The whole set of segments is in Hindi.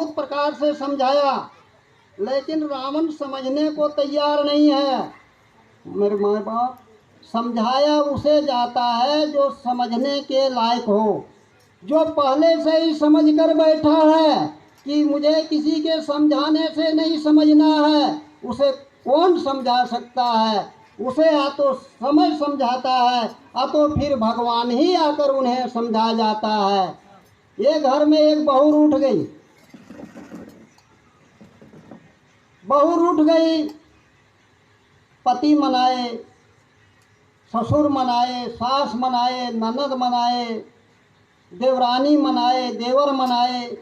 बहुत प्रकार से समझाया, लेकिन रावण समझने को तैयार नहीं है। मेरे माँ बाप, समझाया उसे जाता है जो समझने के लायक हो। जो पहले से ही समझ कर बैठा है कि मुझे किसी के समझाने से नहीं समझना है, उसे कौन समझा सकता है? उसे या तो समय समझाता है, या तो फिर भगवान ही आकर उन्हें समझा जाता है। ये घर में एक बहू रूठ गई। बहू रूठ गई, पति मनाए, ससुर मनाए, सास मनाए, ननद मनाए, देवरानी मनाए, देवर मनाए,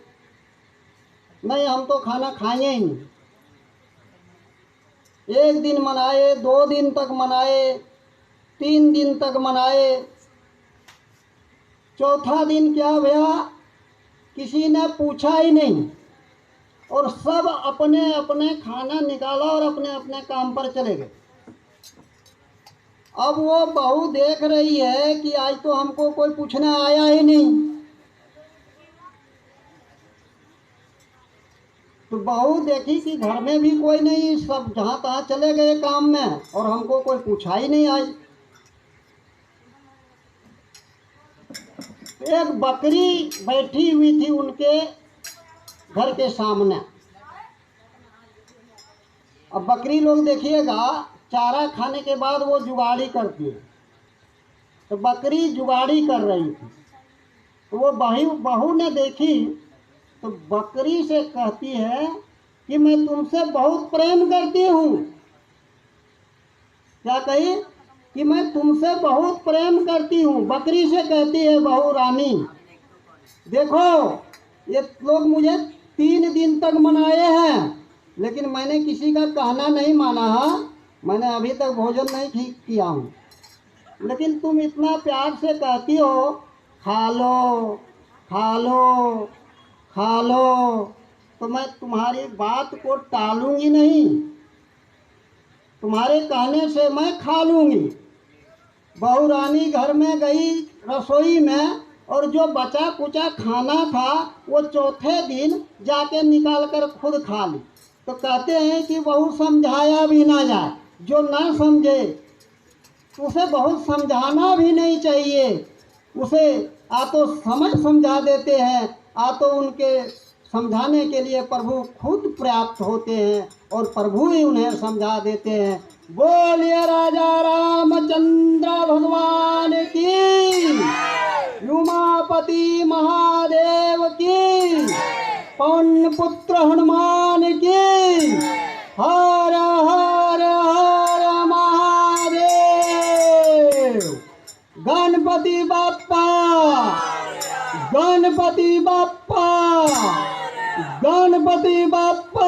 नहीं हम तो खाना खाएंगे ही नहीं। एक दिन मनाए, 2 दिन तक मनाए, 3 दिन तक मनाए। चौथा दिन क्या हुआ, किसी ने पूछा ही नहीं और सब अपने अपने खाना निकाला और अपने अपने काम पर चले गए। अब वो बहू देख रही है कि आज तो हमको कोई पूछने आया ही नहीं। तो बहू देखी कि घर में भी कोई नहीं, सब जहाँ तहाँ चले गए काम में और हमको कोई पूछा ही नहीं आज। एक बकरी बैठी हुई थी उनके घर के सामने। अब बकरी लोग देखिएगा, चारा खाने के बाद वो जुगाड़ी करती है। तो बकरी जुगाड़ी कर रही थी, तो वो बहू ने देखी, तो बकरी से कहती है कि मैं तुमसे बहुत प्रेम करती हूँ। क्या कही? कि मैं तुमसे बहुत प्रेम करती हूँ। बकरी से कहती है बहू रानी, देखो ये लोग मुझे 3 दिन तक मनाए हैं, लेकिन मैंने किसी का कहना नहीं माना है। मैंने अभी तक भोजन नहीं किया हूँ, लेकिन तुम इतना प्यार से कहती हो खा लो खा लो खा लो, तो मैं तुम्हारी बात को टालूंगी नहीं, तुम्हारे कहने से मैं खा लूंगी। बहू रानी घर में गई रसोई में, और जो बचा कुचा खाना था वो चौथे दिन जाके निकाल कर खुद खा ली। तो कहते हैं कि बहू समझाया भी ना जाए, जो ना समझे उसे बहुत समझाना भी नहीं चाहिए। उसे आ तो समझा देते हैं, आ तो उनके समझाने के लिए प्रभु खुद पर्याप्त होते हैं और प्रभु ही उन्हें समझा देते हैं। बोलिए राजा रामचंद्र भगवान की, उमापति महादेव की, पवन पुत्र हनुमान की। हर हर हर महादेव। गणपति बाप्पा, गणपति बाप्पा, गणपति बाप्पा।